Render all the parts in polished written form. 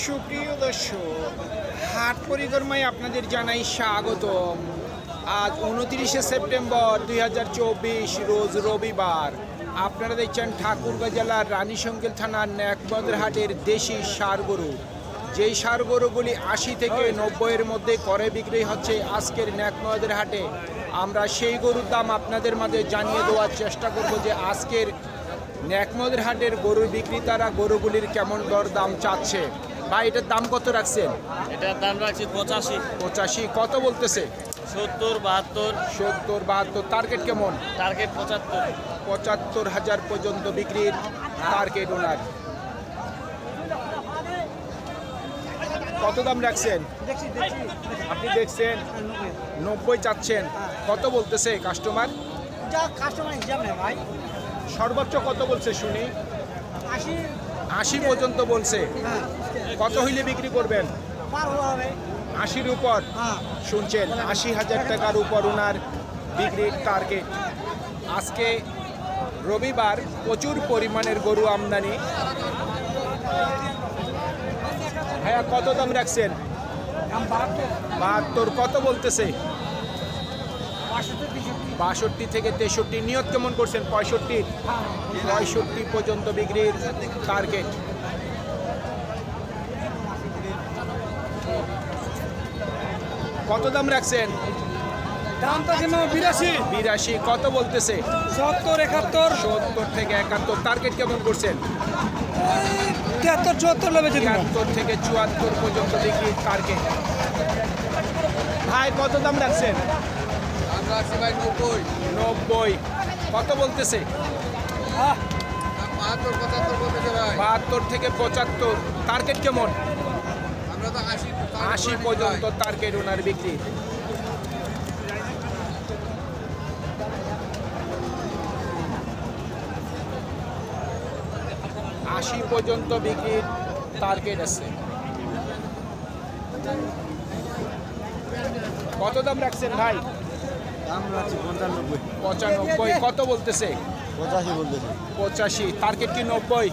সুপ্রিয় দর্শক, হাট পরিক্রমায় আপনাদের জানাই স্বাগতম। আজ 29শে সেপ্টেম্বর 2024 রোজ রবিবার। আপনারা দেখছেন ঠাকুরগাঁ জেলার রানীশঙ্কেল থানার ন্যাকবন্দর হাটের দেশি ষাঁড় গরু। যেই ষাঁড় গরুগুলি 80 থেকে 90-এর মধ্যে করে বিক্রি হচ্ছে আজকের ন্যাকবন্দর হাটে, আমরা সেই গরুর দাম আপনাদের মাঝে জানিয়ে দেওয়ার চেষ্টা করব যে আজকের ন্যাকবন্দর হাটের গরুর বিক্রেতারা গরুগুলির কেমন দর দাম চাচ্ছে। ভাই, এটার দাম কত রাখছেন? এটার দাম রাখছি 85। 85 কত বলতেছে? 70, 72। 70, 72। টার্গেট কেমন? টার্গেট 75। 75,000 পর্যন্ত বিক্রির টার্গেট ওনার। কত দাম রাখছেন? আপনি দেখছেন 90 চাচ্ছেন, কত বলতেছে কাস্টমার? ভাই সর্বোচ্চ কত বলছে শুনি? 80 পর্যন্ত বলছে। কত হইলে বিক্রি করবেন? 80-র উপর শুনছেন, 80,000 টাকার উপর ওনার বিক্রির টার্গেট। আজকে রবিবার, প্রচুর পরিমাণের গরু আমদানি। ভাইয়া, কত দাম রাখছেন? 72 কত বলতেছে? 62 থেকে 63। নিয়ত কেমন করছেন? 65? 65 পর্যন্ত বিক্রির টার্গেট। কত দাম রাখছেন? দামটা কেন 82 কত বলতেছে? 70, 71, 70 থেকে 71। টার্গেট কেমন করছেন? 73, 74 লেবে 73 থেকে 74 পর্যন্ত বিক্রির টার্গেট। ভাই, কত দাম রাখছেন? 90 কত বলতেছে? 72 থেকে 75। টার্গেট কেমন? 80 পর্যন্ত টার্গেট ওনার বিক্রি। আশি পর্যন্ত বিক্রির টার্গেট আছে। কত দাম রাখছেন ভাই? 95 কত বলতেছে? 85। টার্গেট কি 90?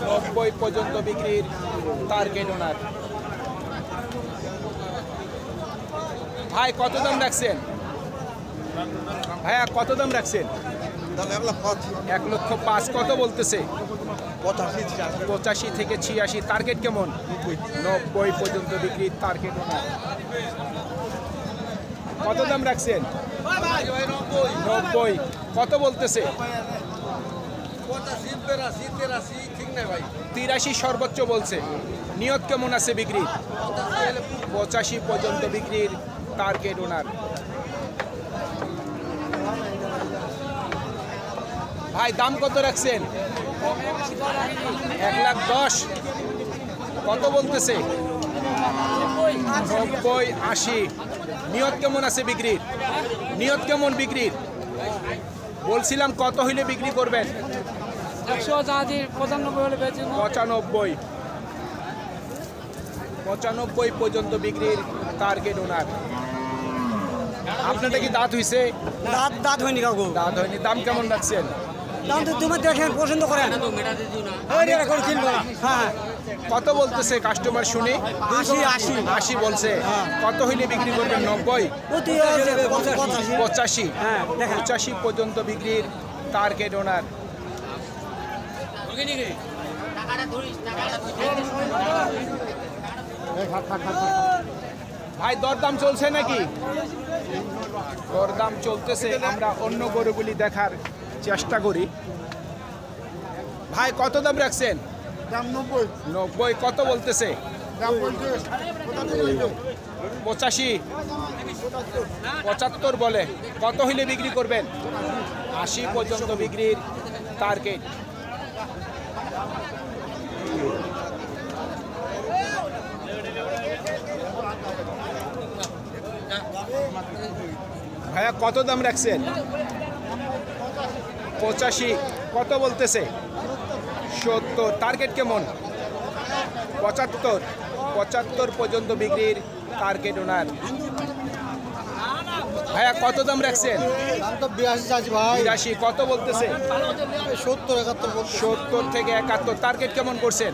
90 পর্যন্ত বিক্রির টার্গেট ওনার। ভাই, কত দাম রাখছেন? ভাইয়া, কত দাম রাখছেন? 1,05,000 কত বলতেছে? 85 থেকে 86। টার্গেট কেমন? 90 পর্যন্ত বিক্রির টার্গেট ওনার। কত দাম রাখছেন? 90 কত বলতেছে? 83 সর্বোচ্চ বলছে। নিয়ত কেমন আছে বিক্রি? 85 পর্যন্ত বিক্রির টার্গেট ওনার। ভাই, দাম কত রাখছেন? 1,10,000 কত বলতেছে? 90, 80। নিয়ত কেমন আছে বিক্রির? নিয়ত কেমন বিক্রির? বলছিলাম কত হইলে বিক্রি করবেন? 95 পর্যন্ত বিক্রির টার্গেট ওনার। আপনাদের কি দাঁত হইছে? দাঁত হয়নি কাকু, দাঁত হয়নি। দাম কেমন রাখছেন? দাম তো তুমি দেখেন, পছন্দ করেন। হ্যাঁ, কত বলতেছে কাস্টমার শুনি? 80 বলছে। কত হইলে বিক্রি করবেন? 90, 85। 85 পর্যন্ত বিক্রির টার্গেট ওনার। ভাই, দরদাম চলছে নাকি? দরদাম চলতেছে। আমরা অন্য গরুগুলি দেখার চেষ্টা করি। ভাই, কত দাম রাখছেন? 90 কত বলতেছে? 85, 75 বলে। কত হইলে বিক্রি করবেন? 80 পর্যন্ত বিক্রির টার্গেট। ভাইয়া, কত দাম রাখছেন? 85 কত বলতেছে? 70। টার্গেট কেমন? 75 পর্যন্ত বিক্রির টার্গেট ওনার। ভাইয়া, কত দাম রাখছেন? 82 কত বলতেছে? 70, 71। 70 থেকে 71। টার্গেট কেমন করছেন?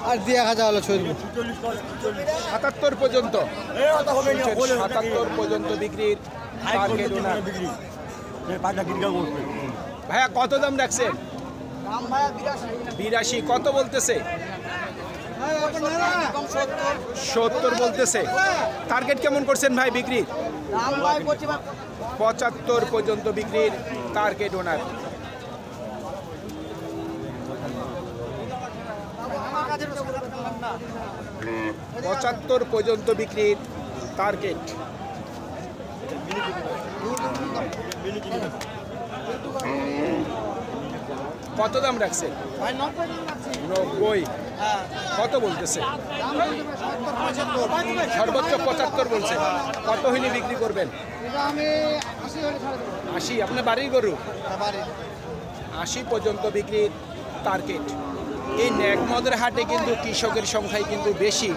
আর 2000 হলো ছড়ব 77 পর্যন্ত, 77 পর্যন্ত বিক্রির টার্গেট ওনার। ভাইয়া কত দাম রাখছেন? 82। কত বলতেছে? 70 বলতেছে। টার্গেট কেমন করছেন ভাই বিক্রি? 75 পর্যন্ত বিক্রির টার্গেট ওনার। পঁচাত্তর পর্যন্ত বিক্রির টার্গেট। কত দাম রাখছে? 90। কত বলতেছে? সর্বোচ্চ 75 বলছে। কত হইলে বিক্রি করবেন? 80। আপনার বাড়ির গরু? 80 পর্যন্ত বিক্রির টার্গেট। এই ন্যাকমদের হাটে কিন্তু কৃষকের সংখ্যাই কিন্তু বেশি।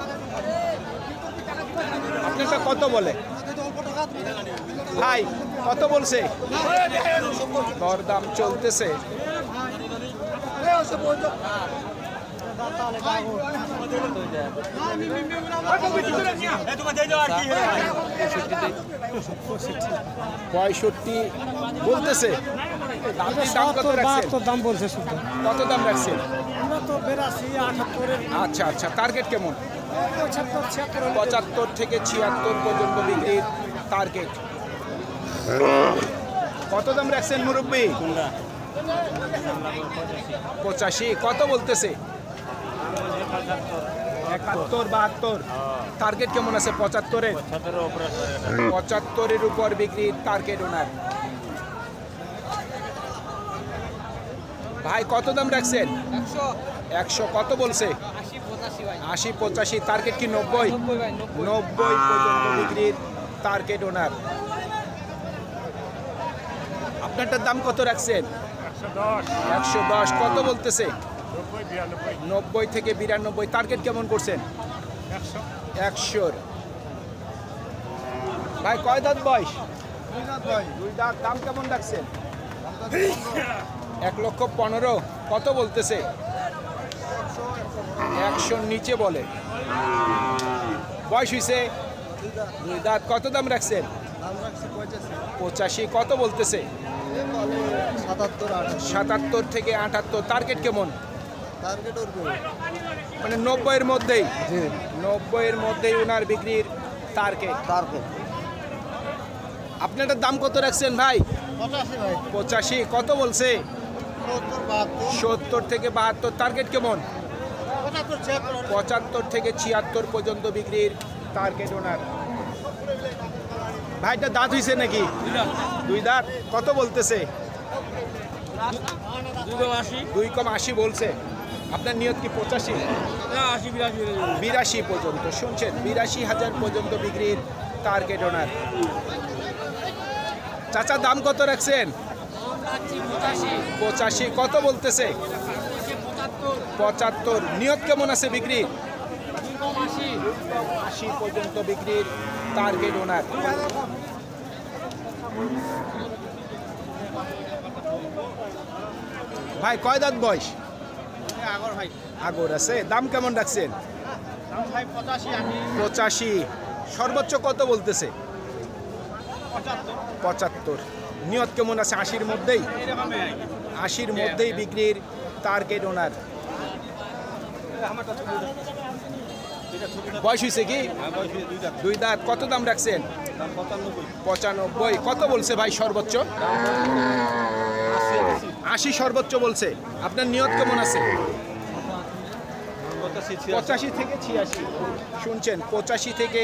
আপনারটা কত বলে ভাই? কত বলছে? দরদাম চলতেছে। পঁয়ষট্টি বলতেছে। দাম কত রাখছেন? দাম বলছে কত দাম রাখছেন? আমরা তো 82 78 আচ্ছা আচ্ছা, টার্গেট কেমন? 75 75 থেকে 76 পর্যন্ত বিক্রির টার্গেট। কত দাম রাখছেন মুরব্বী? 85। কত বলতেছে? 71 72। টার্গেট কেমন আছে 75-এর? 75-এর উপর বিক্রির টার্গেট ওনার। ভাই কত দাম রাখছেন? 100। কত বলছে? 80 85। টার্গেট কি 90? 90 পর্যন্ত বিক্রির টার্গেট ওনার। আপনারটার দাম কত রাখছেন? 110। কত বলতেছে? 90 থেকে 92। টার্গেট কেমন করছেন? 100। ভাই কয় দাঁত বয়স? 2 দাঁত। দাম কেমন রাখছেন? 1,15,000। কত বলতেছে? 100 নিচে বলে। বয়স হয়েছে 2 দাঁত। কত দাম রাখছেন? 85। কত বলতেছে? 77 থেকে 78। টার্গেট কেমন? মানে 90-এর মধ্যেই। 90-এর মধ্যেই ওনার বিক্রির টার্গেট। আপনারটার দাম কত রাখছেন ভাই? 85। কত বলছে? 70 থেকে 72। টার্গেট কেমন? 75 থেকে 76 পর্যন্ত বিক্রির টার্গেট ওনার। ভাইটা দাঁত হইছে নাকি? 2 দাঁত। কত বলতেছে? 2,80 বলছে। আপনার নিয়ত কি 85? 82 পর্যন্ত। শুনছেন, 82,000 পর্যন্ত বিক্রির টার্গেট ওনার। চাচা দাম কত রাখছেন? 85। কত বলতেছে? 75। নিয়ত কেমন আছে বিক্রি? 80 পর্যন্ত বিক্রির টার্গেট ওনার। ভাই কয় দাঁত বয়স? আগর আছে। দাম কেমন রাখছেন? 85। সর্বোচ্চ কত বলতেছে? 75। নিয়ত কেমন আছে? 80-র মধ্যেই। 80-র মধ্যেই বিক্রির টার্গেট ওনার। বয়স হয়েছে কি? 2 দাঁত। কত দাম রাখছেন? 95। কত বলছে ভাই সর্বোচ্চ? 80 সর্বোচ্চ বলছে। আপনার নিয়ত কেমন আছে? 85 থেকে 86। শুনছেন, 85 থেকে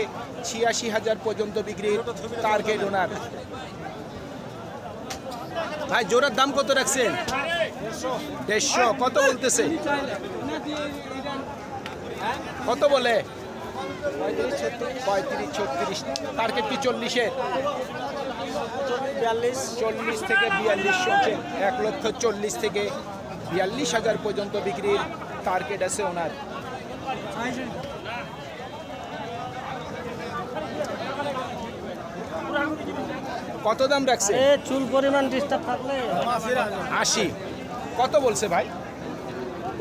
86,000 পর্যন্ত বিক্রির টার্গেট ওনার। ভাই জোড়ার দাম কত রাখছেন? 150। কত বলতেছে? কত বলে? 35 36। টার্গেট কি 40-এর? 40 থেকে 42। শুনছেন, 1,40,000 থেকে 42,000 পর্যন্ত বিক্রির টার্গেট আছে ওনার। কত দাম রাখছে? চুল পরিমাণ ডিস্টার্ব থাকলে 80। কত বলছে ভাই?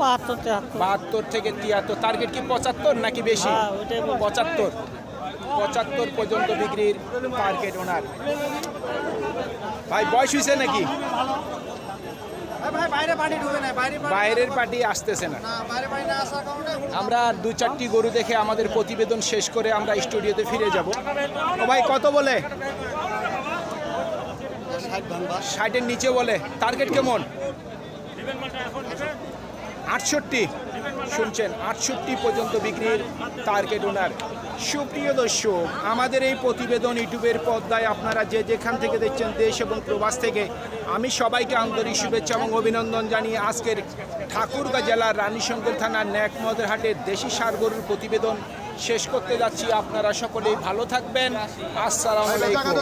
72 72 থেকে 73, টার্গেট কি 75 নাকি বেশি? হ্যাঁ, ওইটাই বলছি। 75 পর্যন্ত বিক্রির টার্গেট ওনার। ভাই বয়স হয়েছে নাকি? ভাই বাইরে পার্টি ঢুকে নাই, বাইরের পার্টি আসতেছে না। বাইরে পার্টি না আসার কারণে আমরা 2-4টি গরু দেখে আমাদের প্রতিবেদন শেষ করে আমরা স্টুডিওতে ফিরে যাব। ও ভাই কত বলে? 60-এর নিচে বলে। টার্গেট কেমন? 68। শুনছেন, 68 পর্যন্ত বিক্রির টার্গেট ওনার। সুপ্রিয় দর্শক, আমাদের এই প্রতিবেদন ইউটিউবের পর্দায় আপনারা যে যেখান থেকে দেখছেন, দেশ এবং প্রবাস থেকে, আমি সবাইকে আন্তরিক শুভেচ্ছা এবং অভিনন্দন জানিয়ে আজকের ঠাকুরগাঁ জেলার রানীশঙ্কর থানার ন্যাকমদের হাটের দেশি ষাঁড় গরুর প্রতিবেদন শেষ করতে যাচ্ছি। আপনারা সকলেই ভালো থাকবেন। আসসালামু আলাইকুম।